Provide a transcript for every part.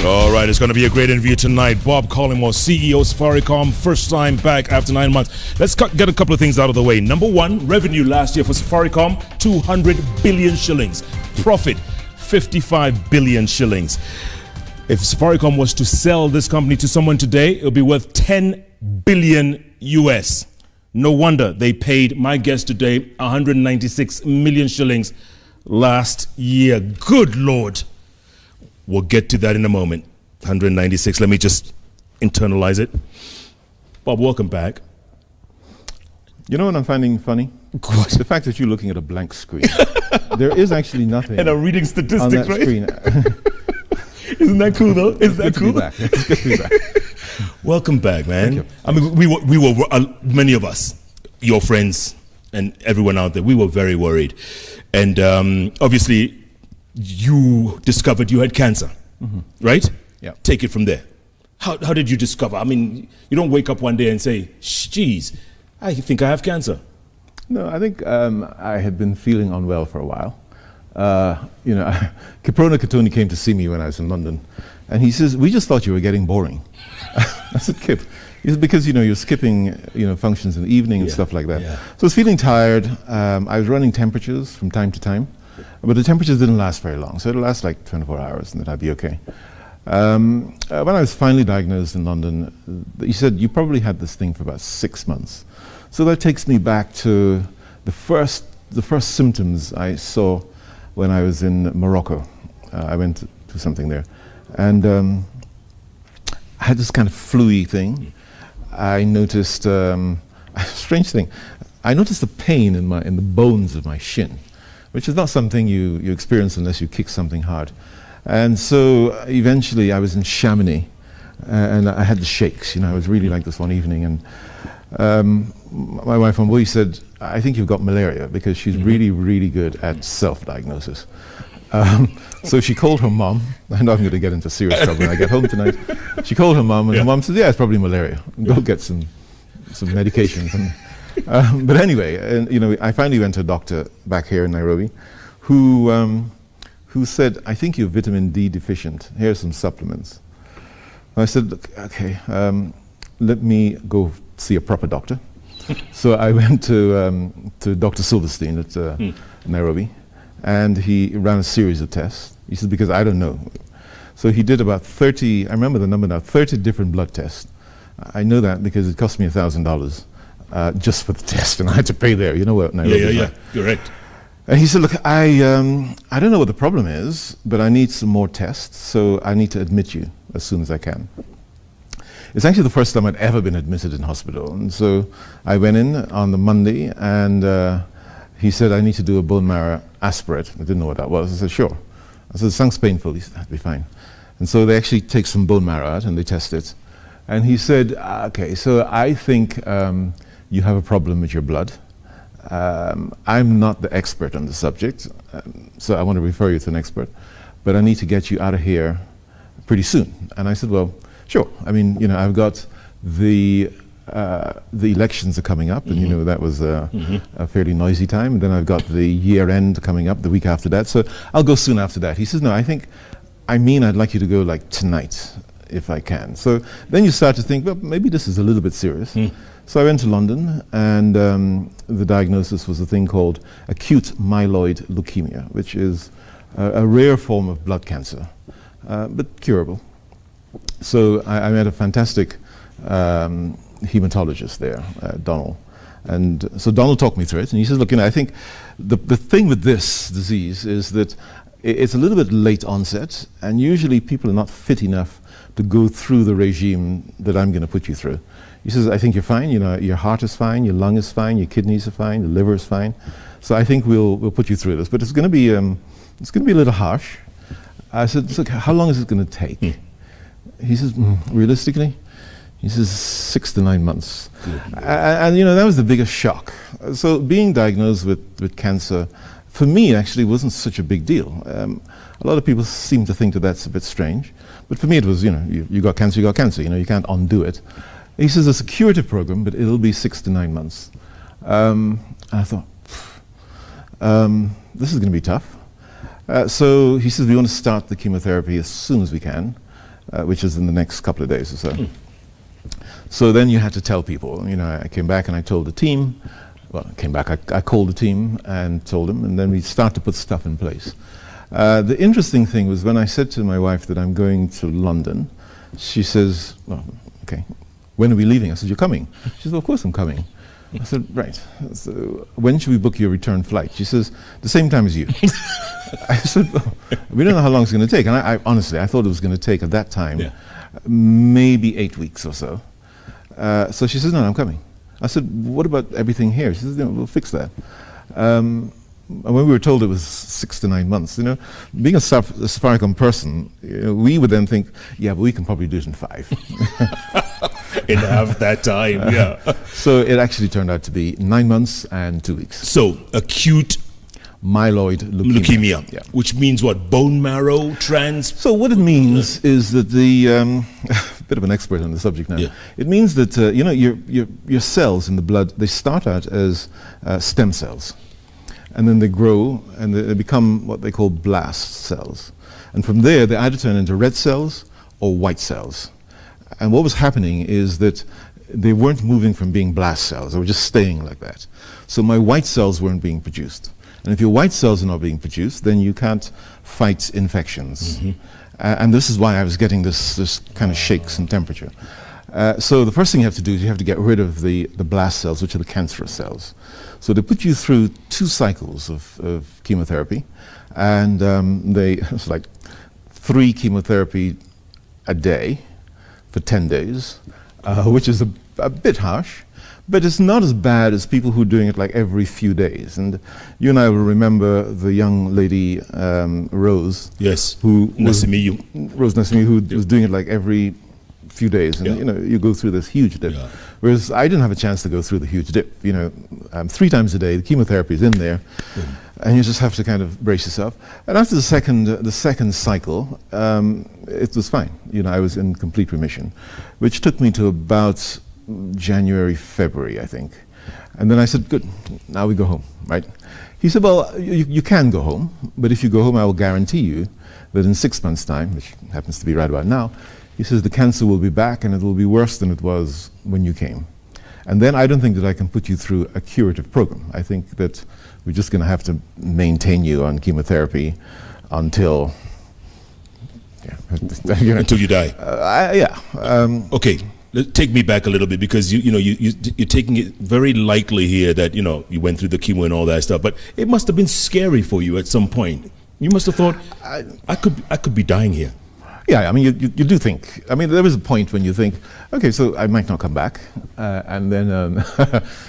All right, it's going to be a great interview tonight. Bob Collymore, CEO Safaricom, first time back after 9 months. Let's get a couple of things out of the way. Number one, revenue last year for Safaricom, 200 billion shillings. Profit, 55 billion shillings. If Safaricom was to sell this company to someone today, it would be worth 10 billion US. No wonder they paid, my guest today, 196 million shillings last year. Good Lord. We'll get to that in a moment. 196. Let me just internalize it. Bob, welcome back. You know what I'm finding funny? What? The fact that you're looking at a blank screen. There is actually nothing. And I'm reading statistics, on that right? Screen. Isn't that cool, though? Isn't that cool? It's good to be back. Welcome back, man. Thank you. I mean, we were many of us, your friends and everyone out there, we were very worried. And obviously, you discovered you had cancer, right? Yeah. Take it from there. How did you discover? I mean, you don't wake up one day and say, geez, I think I have cancer. No, I think I had been feeling unwell for a while. Kiprona Katoni came to see me when I was in London, and he says, we just thought you were getting boring. I said, Kip, he said, because you're skipping functions in the evening and stuff like that. Yeah. So I was feeling tired. I was running temperatures from time to time, but the temperatures didn't last very long. So it'll last like 24 hours, and then I'd be okay. When I was finally diagnosed in London, he said, you probably had this thing for about 6 months. So that takes me back to the first symptoms I saw when I was in Morocco. I went to something there, and I had this kind of flu-y thing. I noticed a strange thing. I noticed the pain in the bones of my shin, which is not something you experience unless you kick something hard. And so eventually I was in Chamonix, and I had the shakes. I was really like this one evening, and my wife on board said, I think you've got malaria, because she's really, really good at self-diagnosis. So she called her mom. I know I'm going to get into serious trouble when I get home tonight. She called her mom, and her mom said, yeah, it's probably malaria. Go get some medications. But anyway, I finally went to a doctor back here in Nairobi who said, I think you're vitamin D deficient. Here are some supplements. I said, okay, let me go see a proper doctor. So I went to Dr. Silverstein at Nairobi, and he ran a series of tests. He said, because I don't know. So he did about 30, I remember the number now, 30 different blood tests. I know that because it cost me $1,000 just for the test, and I had to pay there. You know what Nairobi Yeah, correct. And he said, look, I don't know what the problem is, but I need some more tests, so I need to admit you as soon as I can. It's actually the first time I'd ever been admitted in hospital. And so I went in on the Monday, and he said, I need to do a bone marrow aspirate. I didn't know what that was. I said, sure. I said, it sounds painful. He said, that'd be fine. And so they actually take some bone marrow out, and they test it. And he said, okay, so I think you have a problem with your blood. I'm not the expert on the subject, so I want to refer you to an expert, but I need to get you out of here pretty soon. And I said, well, sure. I mean, I've got the elections are coming up, and that was a fairly noisy time. And then I've got the year end coming up the week after that, so I'll go soon after that. He says, no, I'd like you to go like tonight, if I can. So then you start to think, well, maybe this is a little bit serious. So I went to London, and the diagnosis was a thing called acute myeloid leukemia, which is a rare form of blood cancer, but curable. So I met a fantastic hematologist there, Donald. And so Donald talked me through it, and he says, look, I think the thing with this disease is that it's a little bit late onset, and usually people are not fit enough to go through the regime that I'm going to put you through. He says, I think you're fine, your heart is fine, your lung is fine, your kidneys are fine, the liver is fine. So I think we'll put you through this, but it's going to be a little harsh. I said, look, how long is it going to take? He says, realistically, he says 6 to 9 months. And that was the biggest shock. So being diagnosed with cancer, for me, actually wasn't such a big deal. A lot of people seem to think that that's a bit strange, but for me it was, you got cancer, you got cancer, you can't undo it. He says it's a curative program, but it'll be 6 to 9 months. And I thought, this is going to be tough. So he says, we want to start the chemotherapy as soon as we can. which is in the next couple of days or so. So then you had to tell people. You know, I came back and I told the team. Well, I came back, I called the team and told them, and then we start to put stuff in place. The interesting thing was when I said to my wife that I'm going to London, she says, well, okay, when are we leaving? I said, you're coming. She says, well, of course I'm coming. I said, right. So when should we book your return flight? She says, the same time as you. I said, well, we don't know how long it's going to take. And I honestly, I thought it was going to take at that time maybe 8 weeks or so. So she says, no, I'm coming. I said, what about everything here? She says, we'll fix that. And when we were told it was 6 to 9 months, you know, being a Safaricom person, you know, we would then think, yeah, but we can probably do it in 5. In half that time, yeah. So it actually turned out to be 9 months and 2 weeks. So acute myeloid leukemia. Yeah. Which means what? Bone marrow So what it means is that the a bit of an expert on the subject now. Yeah. It means that you know, your cells in the blood, they start out as stem cells, and then they grow and they become what they call blast cells, and from there they either turn into red cells or white cells. And what was happening is that they weren't moving from being blast cells; they were just staying like that. So my white cells weren't being produced. And if your white cells are not being produced, then you can't fight infections. And this is why I was getting this kind of shakes in temperature. So the first thing you have to do is you have to get rid of the blast cells, which are the cancerous cells. So they put you through 2 cycles of chemotherapy. And it's like 3 chemotherapy a day for 10 days, which is a bit harsh. But it's not as bad as people who are doing it like every few days. And you and I will remember the young lady, Rose. Yes, Rose Nasimi, who was doing it like every few days. And you know, you go through this huge dip. Yeah. Whereas I didn't have a chance to go through the huge dip. You know, 3 times a day, the chemotherapy is in there. And you just have to kind of brace yourself. And after the second cycle, it was fine. You know, I was in complete remission, which took me to about January, February, I think. And then I said, good, now we go home, right? He said, well, you can go home, but if you go home, I will guarantee you that in 6 months' time, which happens to be right about now, he says the cancer will be back and it will be worse than it was when you came. And then I don't think that I can put you through a curative program. I think that we're just going to have to maintain you on chemotherapy until until you die. Okay. Take me back a little bit, because you're taking it very lightly here that, you know, you went through the chemo and all that stuff, but it must have been scary for you at some point. You must have thought, I could be dying here. Yeah, I mean, you do think. I mean, there was a point when you think, okay, so I might not come back, and then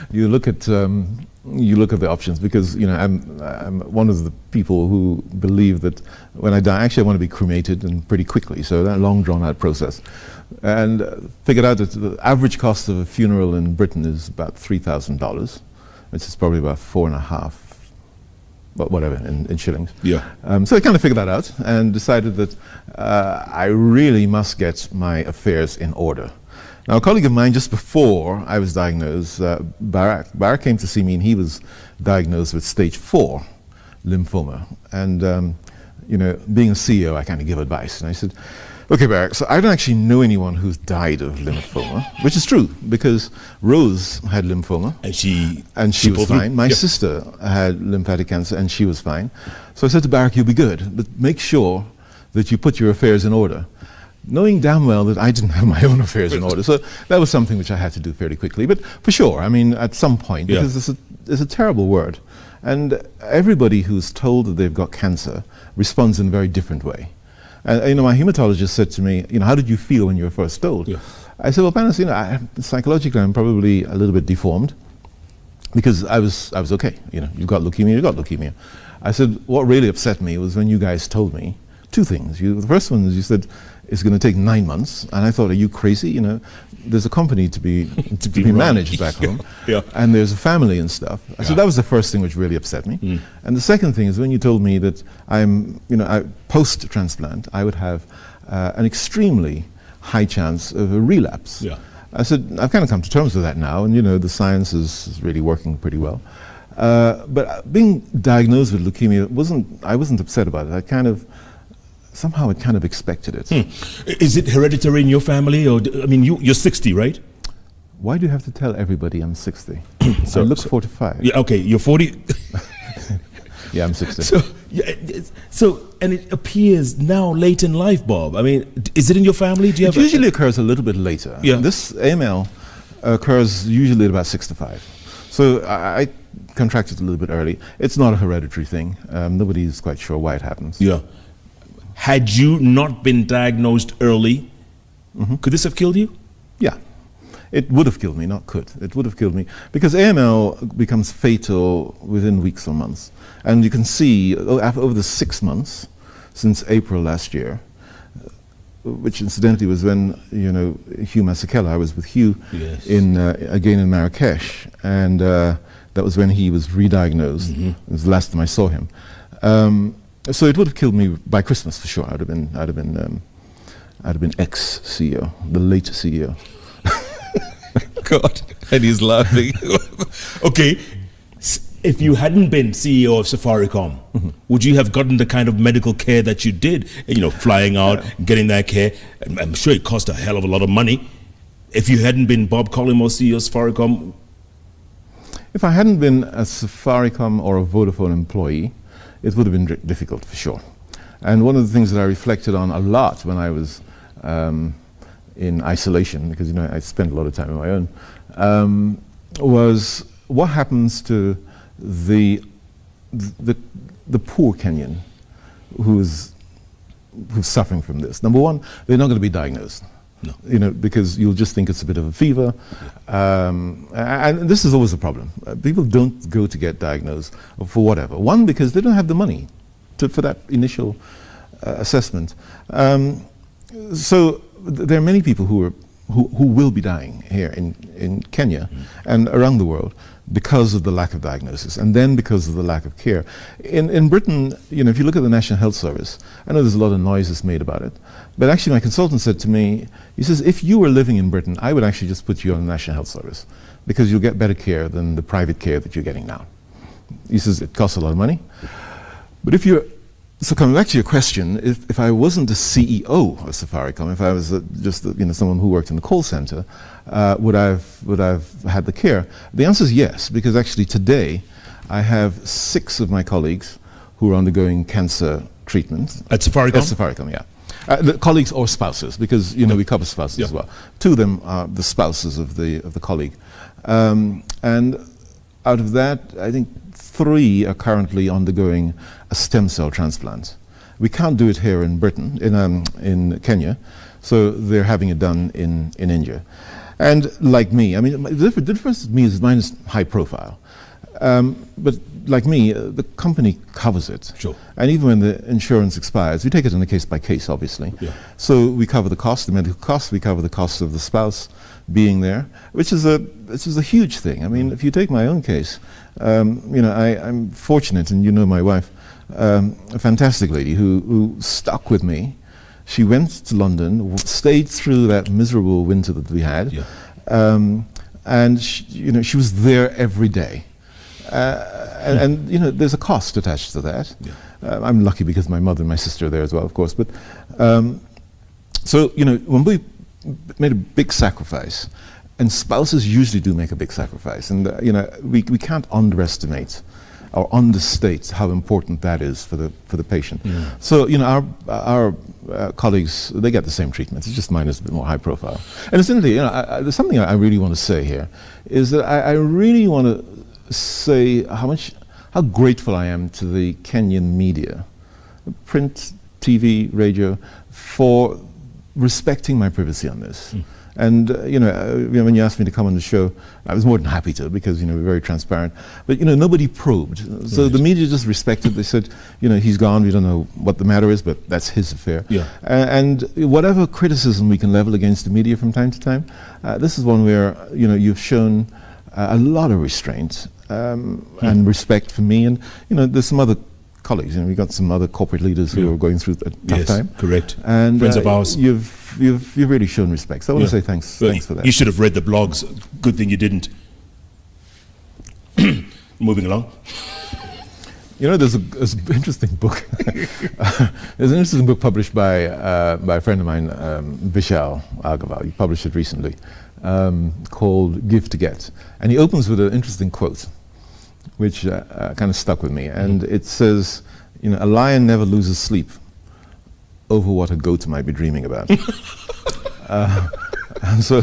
you look at the options, because you know I'm one of the people who believe that when I die, actually I want to be cremated and pretty quickly. So that long drawn out process, and figured out that the average cost of a funeral in Britain is about $3,000, which is probably about 4.5. But whatever, in shillings. Yeah. So I kind of figured that out and decided that I really must get my affairs in order. Now, a colleague of mine, just before I was diagnosed, Barak came to see me, and he was diagnosed with stage 4 lymphoma. And, you know, being a CEO, I kind of give advice. And I said, okay, Barak, so I don't actually know anyone who's died of lymphoma, which is true, because Rose had lymphoma. And she was fine. My sister had lymphatic cancer, and she was fine. So I said to Barak, you'll be good, but make sure that you put your affairs in order, knowing damn well that I didn't have my own affairs in order. So that was something which I had to do fairly quickly. But for sure, I mean, at some point, because it's a terrible word, and everybody who's told that they've got cancer responds in a very different way. And you know, my hematologist said to me, you know, how did you feel when you were first told? Yeah. I said, well, Panos, you know, psychologically, I'm probably a little bit deformed, because I was okay. You know, you've got leukemia. I said, what really upset me was when you guys told me 2 things. The first one is you said it's going to take 9 months, and I thought, are you crazy? You know, there's a company to be managed back home, and there's a family and stuff. I said that was the first thing which really upset me. And the second thing is when you told me that post transplant I would have an extremely high chance of a relapse. Yeah. I said I've kind of come to terms with that now, and you know the science is really working pretty well. But being diagnosed with leukemia I wasn't upset about it. somehow it kind of expected it. Is it hereditary in your family? Or I mean, you're 60, right? Why do you have to tell everybody I'm 60? So I look 45. Yeah, okay, you're 40. Yeah, I'm 60. So, and it appears now late in life, Bob. I mean, is it in your family? Do you have? It usually occurs a little bit later. Yeah. This AML occurs usually at about 65. So I contracted a little bit early. It's not a hereditary thing. Nobody's quite sure why it happens. Yeah. Had you not been diagnosed early, could this have killed you? Yeah. It would have killed me, not could. It would have killed me. Because AML becomes fatal within weeks or months. And you can see over the 6 months since April last year, which incidentally was when, you know, Hugh Masekela, I was with Hugh again in Marrakesh, and that was when he was re-diagnosed. It was the last time I saw him. So it would have killed me by Christmas for sure. I'd have been ex-CEO, the late CEO. God, and he's laughing. Okay, if you hadn't been CEO of Safaricom, would you have gotten the kind of medical care that you did? You know, flying out, getting that care. I'm sure it cost a hell of a lot of money. If you hadn't been Bob Collymore, CEO of Safaricom? If I hadn't been a Safaricom or a Vodafone employee, it would have been difficult for sure. And one of the things that I reflected on a lot when I was in isolation, because, you know, I spent a lot of time on my own, was what happens to the poor Kenyan who's suffering from this. Number one, they're not going to be diagnosed. No. You know, because you'll just think it's a bit of a fever. And this is always a problem. People don't go to get diagnosed for whatever. One, because they don't have the money for that initial assessment. So there are many people who will be dying here in Kenya and around the world because of the lack of diagnosis, and then because of the lack of care. In Britain, you know, if you look at the National Health Service, I know there's a lot of noise that's made about it, but actually my consultant said to me, he says, if you were living in Britain, I would actually just put you on the National Health Service because you'll get better care than the private care that you're getting now. He says it costs a lot of money, but if you're so coming back to your question, if I wasn't the CEO of Safaricom, if I was just you know, someone who worked in the call center, would I've had the care? The answer is yes, because actually today I have 6 of my colleagues who are undergoing cancer treatment. At Safaricom? At Safaricom, yeah. The colleagues or spouses, because, you know, we cover spouses as well. 2 of them are the spouses of the colleague. And out of that, I think 3 are currently undergoing a stem cell transplant. We can't do it here in Britain, in Kenya, so they're having it done in India. And like me, I mean, the difference with me is mine is high profile. But like me, the company covers it. Sure. And even when the insurance expires, we take it on a case by case, obviously. Yeah. So we cover the cost, the medical costs, we cover the costs of the spouse being there, which is a huge thing. I mean, if you take my own case, you know, I'm fortunate, and you know my wife, a fantastic lady who stuck with me. She went to London, stayed through that miserable winter that we had, and she, you know, she was there every day. And you know, there's a cost attached to that. Yeah. I'm lucky because my mother and my sister are there as well, of course. But so, you know, when we made a big sacrifice, and spouses usually do make a big sacrifice, and you know, we can't underestimate or understate how important that is for the patient. Yeah. So, you know, our colleagues, they get the same treatment. It's just mine is a bit more high profile. And incidentally, you know, there's something I really want to say here, is that I really want to say how grateful I am to the Kenyan media, print, TV, radio, for respecting my privacy on this. And you know, when you asked me to come on the show, I was more than happy to, because, you know, we're very transparent. But, you know, nobody probed. So right. The media just respected. They said, you know, he's gone. We don't know what the matter is, but that's his affair. Yeah. And whatever criticism we can level against the media from time to time, this is one where, you know, you've shown a lot of restraint and respect for me. And, you know, there's some other colleagues, you know, we've got some other corporate leaders who are going through a tough time. Correct. And friends of ours. You've really shown respect. So I want to say thanks for that. You should have read the blogs. Good thing you didn't. Moving along. You know, there's an interesting book. There's an interesting book published by a friend of mine, Vishal Agrawal. He published it recently, called "Give to Get," and he opens with an interesting quote, which kind of stuck with me. And it says, "You know, a lion never loses sleep over what a goat might be dreaming about." And so,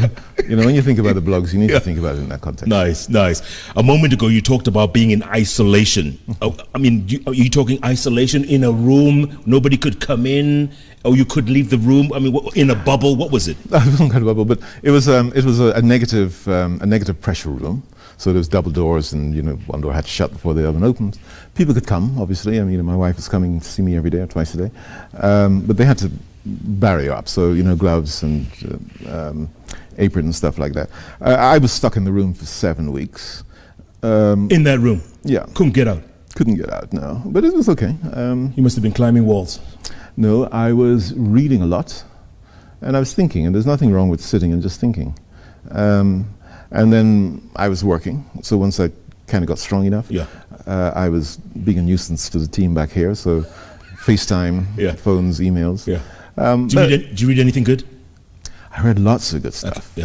you know, when you think about the blogs, you need to think about it in that context. Nice, nice. A moment ago, you talked about being in isolation. I mean, are you talking isolation in a room? Nobody could come in, or you could leave the room? I mean, in a bubble? What was it? It wasn't kind of bubble, but it was a negative pressure room. So there was double doors, and you know, one door had to shut before the other one opened. People could come, obviously. I mean, my wife was coming to see me every day or twice a day, but they had to barrier up, so you know, gloves and apron and stuff like that. I was stuck in the room for 7 weeks. In that room? Yeah. Couldn't get out? Couldn't get out, no. But it was okay. You must have been climbing walls. No, I was reading a lot, and I was thinking, and there's nothing wrong with sitting and just thinking. And then I was working, so once I kind of got strong enough, I was being a nuisance to the team back here, so FaceTime, phones, emails. Yeah. Did you read anything good? I read lots of good stuff.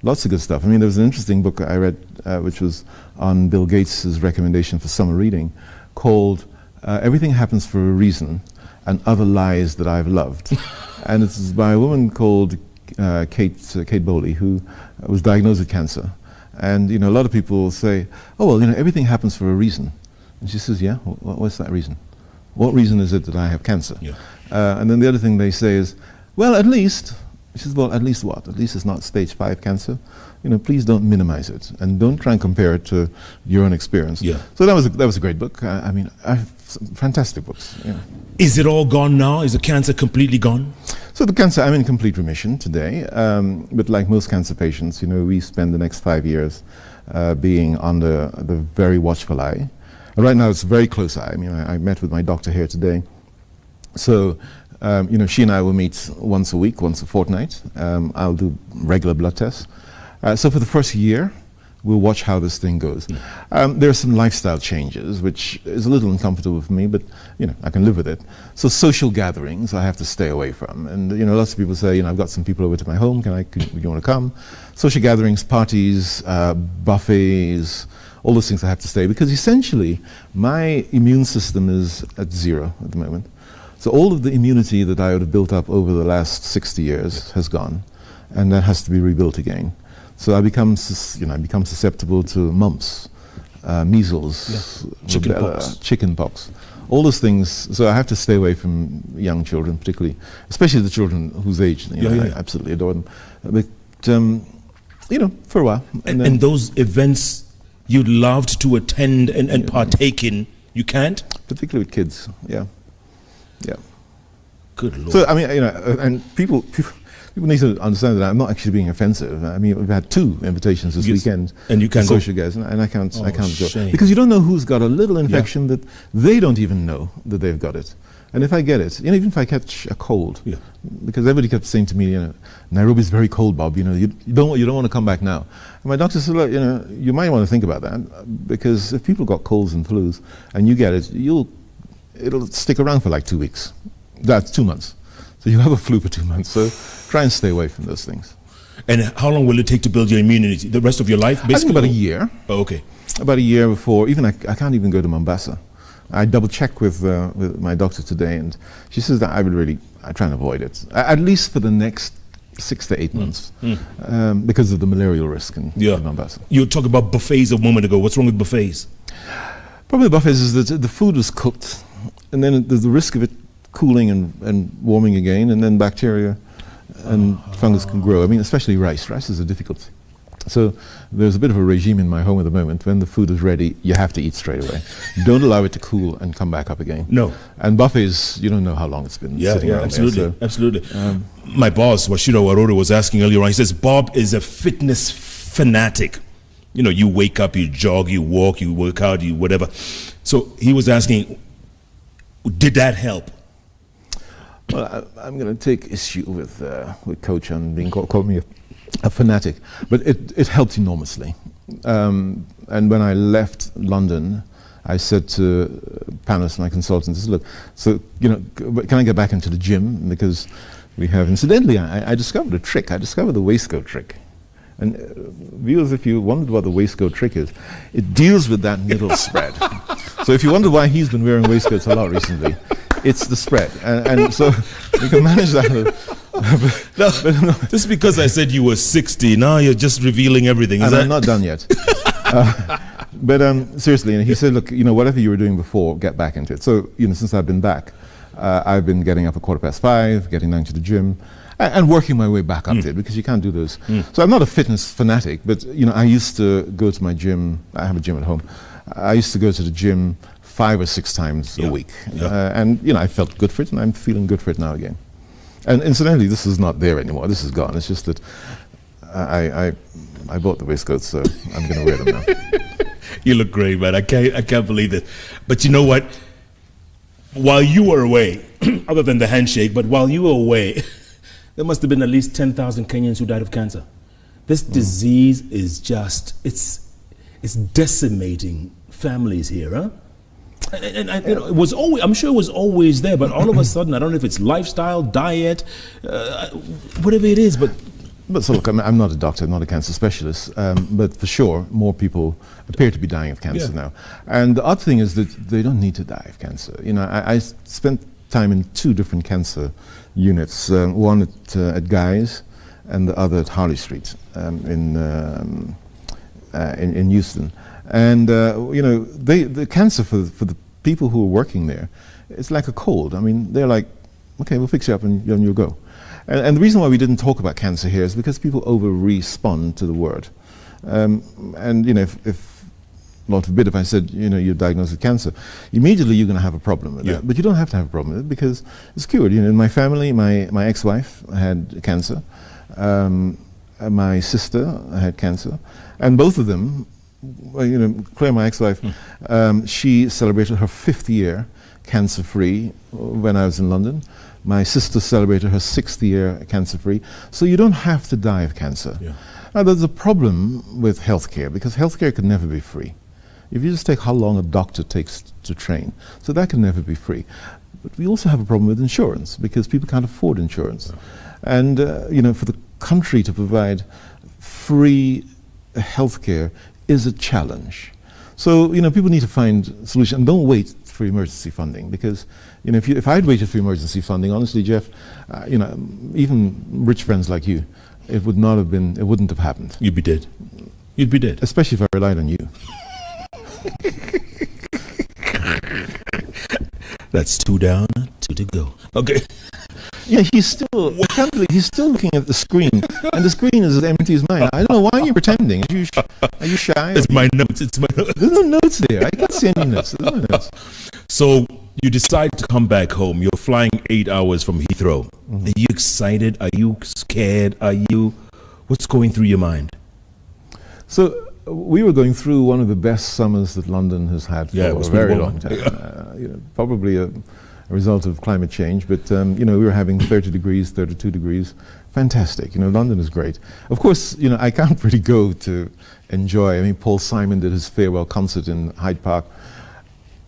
Lots of good stuff. I mean, there was an interesting book I read, which was on Bill Gates' recommendation for summer reading, called "Everything Happens for a Reason and Other Lies That I've Loved." And it's by a woman called Kate Bowley, who was diagnosed with cancer. And you know, a lot of people say, "Oh well, you know, everything happens for a reason." And she says, "Yeah, what's that reason? What reason is it that I have cancer?" And then the other thing they say is, "Well, at least," she says, "well, at least what? At least it's not stage 5 cancer. You know, please don't minimize it, and don't try and compare it to your own experience." So that was a great book. I mean, fantastic books. Is it all gone now? Is the cancer completely gone? So the cancer, I'm in complete remission today. But like most cancer patients, you know, we spend the next 5 years being under the very watchful eye. And right now, it's a very close eye. I mean, I met with my doctor here today. So, you know, she and I will meet once a week, once a fortnight. I'll do regular blood tests. So for the first year, we'll watch how this thing goes. There are some lifestyle changes, which is a little uncomfortable for me, but, you know, I can live with it. So social gatherings I have to stay away from. And, you know, lots of people say, you know, I've got some people over to my home, do you want to come? Social gatherings, parties, buffets, all those things I have to stay, because essentially my immune system is at 0 at the moment. So all of the immunity that I would have built up over the last 60 years has gone, and that has to be rebuilt again. So I become susceptible to mumps, measles, chicken pox, all those things. So I have to stay away from young children, particularly, especially the children whose age, you know, I absolutely adore them. But you know, for a while. And those events you'd loved to attend and partake in, you can't? Particularly with kids, yeah. Good Lord. So I mean, you know, and people need to understand that I'm not actually being offensive. I mean, we've had 2 invitations this weekend, and you can't go. Social guys, and I can't go because you don't know who's got a little infection that they don't even know that they've got it. And if I get it, you know, even if I catch a cold, because everybody kept saying to me, you know, Nairobi's very cold, Bob. You know, you don't want to come back now. And my doctor said, look, you know, you might want to think about that, because if people got colds and flus and you get it, it'll stick around for like 2 weeks. That's 2 months. So you have a flu for 2 months. So try and stay away from those things. And how long will it take to build your immunity? The rest of your life, basically? I think about a year. Oh, okay. About a year before, even I can't even go to Mombasa. I double checked with my doctor today, and she says that I try and avoid it, at least for the next 6 to 8 months, because of the malarial risk in Mombasa. You talked about buffets a moment ago. What's wrong with buffets? Probably the buffets is that the food was cooked, and then there's the risk of it cooling and warming again, and then bacteria and fungus can grow. I mean, especially rice. Rice is a difficult. So there's a bit of a regime in my home at the moment. When the food is ready, you have to eat straight away. Don't allow it to cool and come back up again. No. And buffets, you don't know how long it's been sitting around absolutely, there. So, absolutely. My boss, Washiro Waroro, was asking earlier on, he says, Bob is a fitness fanatic. You know, you wake up, you jog, you walk, you work out, you whatever. So he was asking, did that help? Well, I'm going to take issue with Coach on being called me a fanatic, but it helped enormously. And when I left London, I said to Panos, my consultant, I said, look, so, can I get back into the gym? Because we have, incidentally, I discovered a trick. I discovered the waistcoat trick. And viewers, if you wondered what the waistcoat trick is, it deals with that middle spread. So if you wonder why he's been wearing waistcoats a lot recently, it's the spread. And so we can manage that. No, just because I said you were 60, now you're just revealing everything. And I'm not done yet. But seriously, and he said, look, whatever you were doing before, get back into it. So, since I've been back, I've been getting up at 5:15, getting down to the gym, and working my way back up to it, because you can't do those. So I'm not a fitness fanatic, but I used to go to my gym. I have a gym at home. I used to go to the gym 5 or 6 times a week. And I felt good for it, and I'm feeling good for it now again. And incidentally, this is not there anymore. This is gone. It's just that I bought the waistcoats, so I'm going to wear them now. You look great, man. I can't believe it. But you know what? While you were away, other than the handshake, but while you were away, there must have been at least 10,000 Kenyans who died of cancer. This disease is just, it's decimating families here, huh? And it was always, I'm sure it was always there, but all of a sudden, I don't know if it's lifestyle, diet, whatever it is, but so look, I'm not a doctor, I'm not a cancer specialist, but for sure, more people appear to be dying of cancer now. And the odd thing is that they don't need to die of cancer. I spent time in 2 different cancer units, one at Guy's and the other at Harley Street in Houston. And the cancer for the people who are working there, it's like a cold. I mean, they're like, okay, we'll fix you up and you'll go. And the reason why we didn't talk about cancer here is because people over-respond to the word. If Lord forbid, if I said, you're diagnosed with cancer, immediately you're going to have a problem with that. But you don't have to have a problem with it because it's cured. In my family, my ex-wife had cancer. My sister had cancer. And both of them, Claire, my ex-wife, she celebrated her 5th year cancer-free when I was in London. My sister celebrated her 6th year cancer-free. So you don't have to die of cancer. Now, there's a problem with healthcare, because healthcare can never be free. If you just take how long a doctor takes to train, so that can never be free. But we also have a problem with insurance, because people can't afford insurance. And, for the country to provide free healthcare is a challenge. So, people need to find solutions. And don't wait for emergency funding, because if I'd waited for emergency funding, honestly, Jeff, even rich friends like you, it wouldn't have happened. You'd be dead. You'd be dead. Especially if I relied on you. That's 2 down, 2 to go. Okay. Yeah, he's still looking at the screen, and the screen is as empty as mine. I don't know, why are you pretending? Are you shy? It's my notes. There's no notes there. I can't see any notes. There's no notes. So you decide to come back home. You're flying 8 hours from Heathrow. Are you excited? Are you scared? What's going through your mind? So we were going through one of the best summers that London has had for a very long time. Probably a result of climate change, but we were having 30 degrees, 32 degrees. Fantastic. London is great. Of course, I can't really go to enjoy. I mean, Paul Simon did his farewell concert in Hyde Park.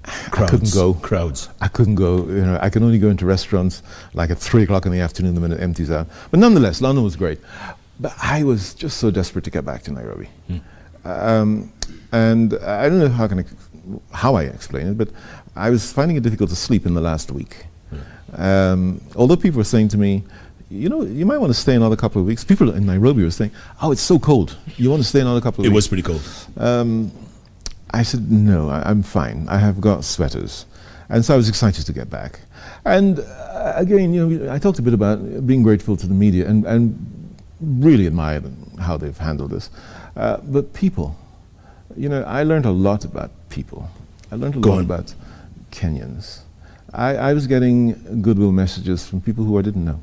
Crowds. I couldn't go. Crowds. I couldn't go. I can only go into restaurants like at 3 o'clock in the afternoon the minute it empties out. But nonetheless, London was great. But I was just so desperate to get back to Nairobi. And I don't know how I explain it, but I was finding it difficult to sleep in the last week. Although people were saying to me, you might want to stay another couple of weeks. People in Nairobi were saying, oh, it's so cold. You want to stay another couple of weeks? It was pretty cold. I said, no, I'm fine. I have got sweaters. And so I was excited to get back. And again, I talked a bit about being grateful to the media and really admire them, how they've handled this. But people, I learned a lot about people. I learned a lot about Kenyans. I was getting goodwill messages from people who I didn't know,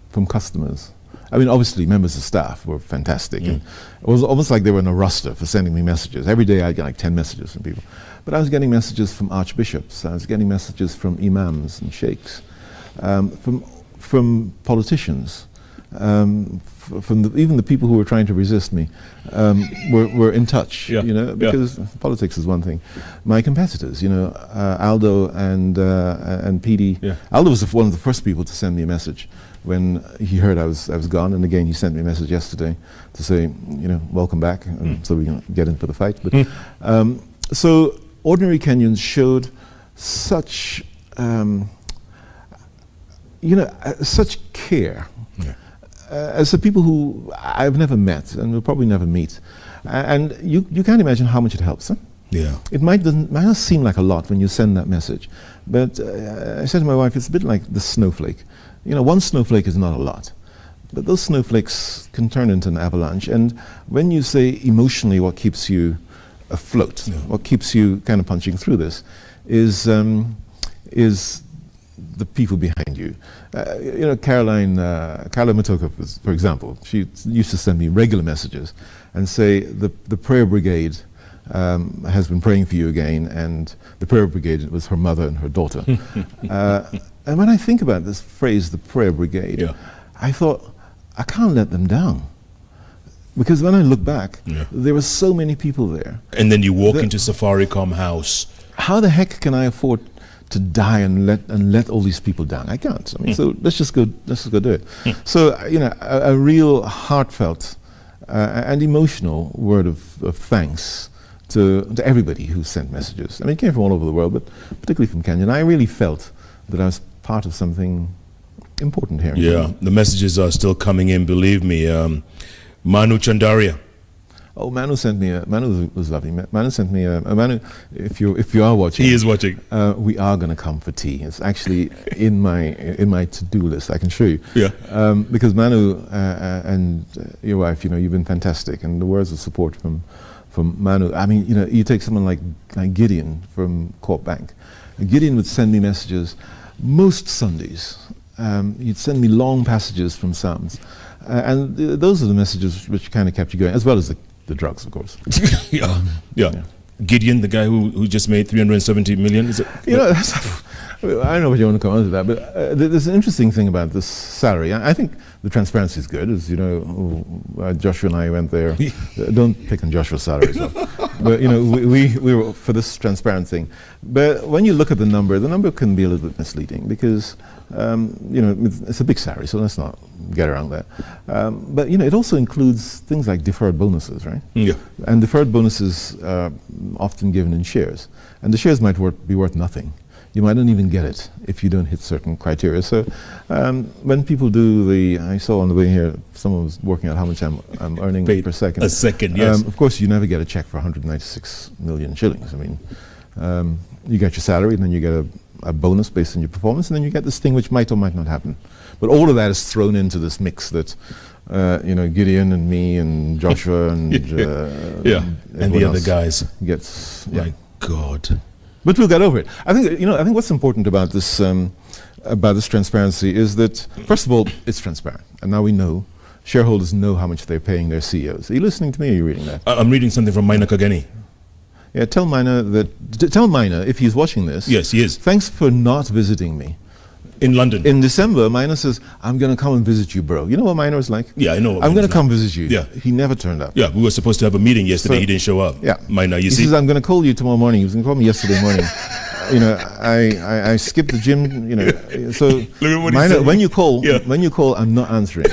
from customers. I mean, obviously, members of staff were fantastic. And it was almost like they were on a roster for sending me messages. Every day I'd get like 10 messages from people. But I was getting messages from archbishops. I was getting messages from imams and sheikhs, from politicians, even the people who were trying to resist me were in touch, you know, because politics is one thing. My competitors, you know, Aldo and PD. Aldo was one of the first people to send me a message when he heard I was gone, and again he sent me a message yesterday to say, you know, welcome back, so we can get into the fight. But so ordinary Kenyans showed such, you know, such care. As the people who I've never met and will probably never meet, and you can't imagine how much it helps them. It might not seem like a lot when you send that message, but I said to my wife, it's a bit like the snowflake. You know, one snowflake is not a lot, but those snowflakes can turn into an avalanche. And when you say emotionally what keeps you afloat, what keeps you kind of punching through this, is the people behind you. You know, Caroline Matoka, for example, she used to send me regular messages and say the prayer brigade has been praying for you again, and the prayer brigade was her mother and her daughter. And when I think about this phrase, the prayer brigade, I thought, I can't let them down. Because when I look back, there were so many people there. And then you walk into Safaricom House. How the heck can I afford to die and let all these people down? I can't. I mean, so let's just go do it. So you know, a real heartfelt and emotional word of thanks to everybody who sent messages. I mean, it came from all over the world, but particularly from Kenya. And I really felt that I was part of something important here. Yeah, the messages are still coming in. Believe me, Manu Chandaria. Oh, Manu sent me Manu was lovely. Manu sent me Manu, if you are watching. He is watching. We are going to come for tea. It's actually in my to-do list. I can show you. Yeah. Because Manu and your wife, you know, you've been fantastic, and the words of support from Manu. I mean, you know, you take someone like Gideon from Corp Bank. Gideon would send me messages most Sundays. He'd send me long passages from Psalms. And those are the messages which kind of kept you going, as well as the drugs, of course. Yeah. Gideon, the guy who just made 370 million, is it? You know, I don't know what you want to come on to that, but there's an interesting thing about this salary. I think the transparency is good, as you know. Joshua and I went there. Don't pick on Joshua's salary, so. But you know, we were for this transparent thing. But when you look at the number can be a little bit misleading because you know, it's a big salary, so let's not get around that. But you know, it also includes things like deferred bonuses, right? Yeah. And deferred bonuses are often given in shares, and the shares might be worth nothing. You might not even get it if you don't hit certain criteria. So when people do I saw on the way here, someone was working out how much I'm earning per second. A second, yes. Of course, you never get a check for 196 million shillings. I mean, you get your salary, and then you get a bonus based on your performance, and then you get this thing which might or might not happen. But all of that is thrown into this mix that, you know, Gideon and me and Joshua and and the other guys gets. My God. But we'll get over it. I think, you know, I think what's important about this transparency is that, first of all, it's transparent, and now we know. Shareholders know how much they're paying their CEOs. Are you listening to me, or are you reading that? I'm reading something from Maina Kageni. Yeah, tell Maina if he's watching this. Yes, he is. Thanks for not visiting me. In London. In December, Maina says, I'm going to come and visit you, bro. You know what Maina was like? Yeah, I know. I'm going to come visit you. Yeah. He never turned up. Yeah, we were supposed to have a meeting yesterday. So, he didn't show up. Yeah. Maina, you see? He says, I'm going to call you tomorrow morning. He was going to call me yesterday morning. You know, I skipped the gym, you know. So, Maina, when you call, I'm not answering.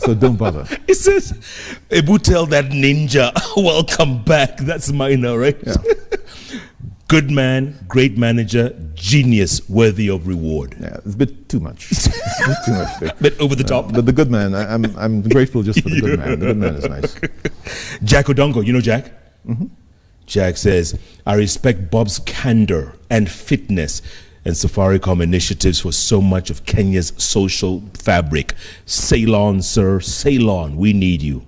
So don't bother. It says, Ebu, tell that ninja, welcome back. That's Maina, right? Yeah. Good man, great manager, genius, worthy of reward. Yeah, it's a bit too much. It's a bit too much. A bit over the top. But the good man, I'm grateful just for the good man. The good man is nice. Jack Odongo, you know Jack? Mm-hmm. Jack says, I respect Bob's candor and fitness and Safaricom initiatives for so much of Kenya's social fabric. Sail on, sir, sail on. We need you.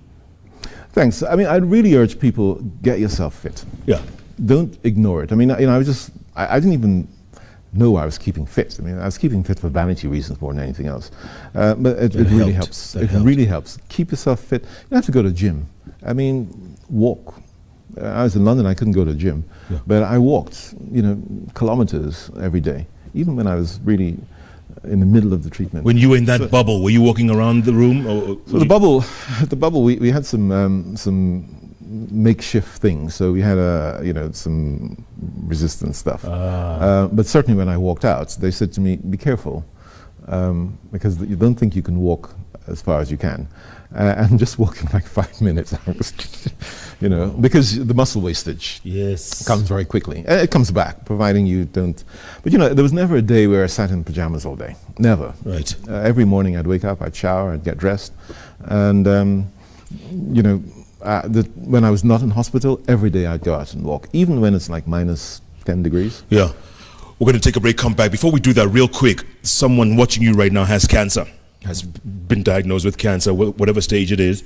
Thanks. I mean, I'd really urge people, get yourself fit. Yeah. Don't ignore it. I mean, you know, I didn't even know I was keeping fit. I mean, I was keeping fit for vanity reasons more than anything else. But it really helps. It really helps. Keep yourself fit. You don't have to go to the gym. I mean, walk. I was in London, I couldn't go to the gym. Yeah. But I walked, you know, kilometers every day. Even when I was really in the middle of the treatment. When you were in that bubble, were you walking around the room? Or so the bubble, we had some makeshift things. So we had some resistance stuff. But certainly when I walked out, they said to me, "Be careful, because you don't think you can walk as far as you can." And just walking like 5 minutes, I was because the muscle wastage comes very quickly. It comes back, providing you don't. But there was never a day where I sat in pajamas all day. Never. Right. Every morning I'd wake up, I'd shower, I'd get dressed, and when I was not in hospital, every day I'd go out and walk, even when it's like minus 10 degrees. Yeah. We're going to take a break, come back. Before we do that, real quick, someone watching you right now has cancer, has been diagnosed with cancer, whatever stage it is.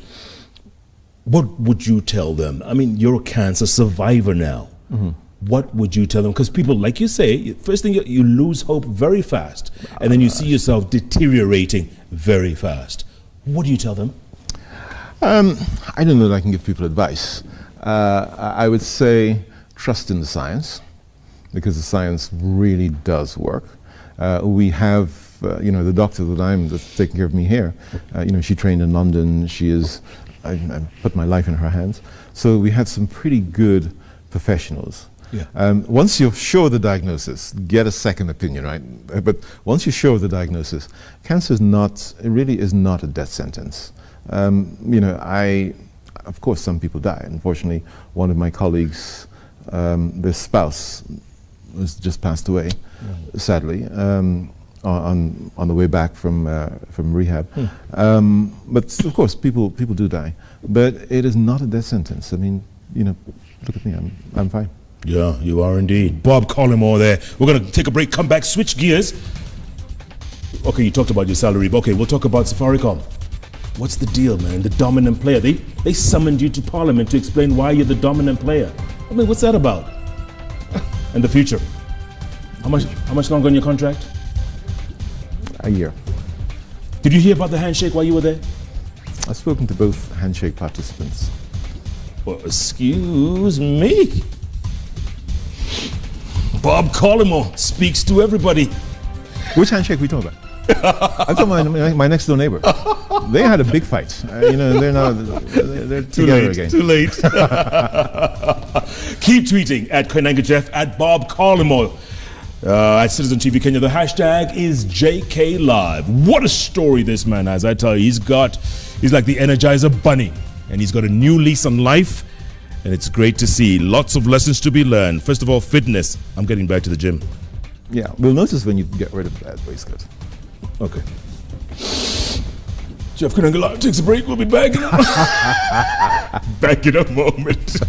What would you tell them? I mean, you're a cancer survivor now. Mm-hmm. What would you tell them? Because people, like you say, first thing, you lose hope very fast, and then you see yourself deteriorating very fast. What do you tell them? I don't know that I can give people advice. I would say trust in the science, because the science really does work. We have, the doctor that's taking care of me here, she trained in London. I put my life in her hands. So we had some pretty good professionals. Yeah. Once you're sure of the diagnosis, get a second opinion, right? But once you're sure of the diagnosis, cancer really is not a death sentence. Of course, some people die. Unfortunately, one of my colleagues, their spouse, was just passed away, sadly, on the way back from rehab. But of course, people do die. But it is not a death sentence. I mean, look at me. I'm fine. Yeah, you are indeed. Bob Collymore there. We're going to take a break, come back, switch gears. Okay, you talked about your salary, but okay, we'll talk about Safaricom. What's the deal, man? The dominant player. They summoned you to Parliament to explain why you're the dominant player. I mean, what's that about? And the future. How much longer on your contract? A year. Did you hear about the handshake while you were there? I've spoken to both handshake participants. Well, excuse me. Bob Collymore speaks to everybody. Which handshake are we talking about? I'm talking about my next door neighbor. They had a big fight. They're together again. Too late. Keep tweeting at Koinange Jeff, at Bob Collymore, at Citizen TV Kenya. The hashtag is JK Live. What a story this man has. I tell you, he's like the Energizer Bunny, and he's got a new lease on life. And it's great to see. Lots of lessons to be learned. First of all, fitness. I'm getting back to the gym. Yeah, we'll notice when you get rid of that waistcoat. Okay. Jeff Koinange Live takes a break. We'll be back in back in a moment.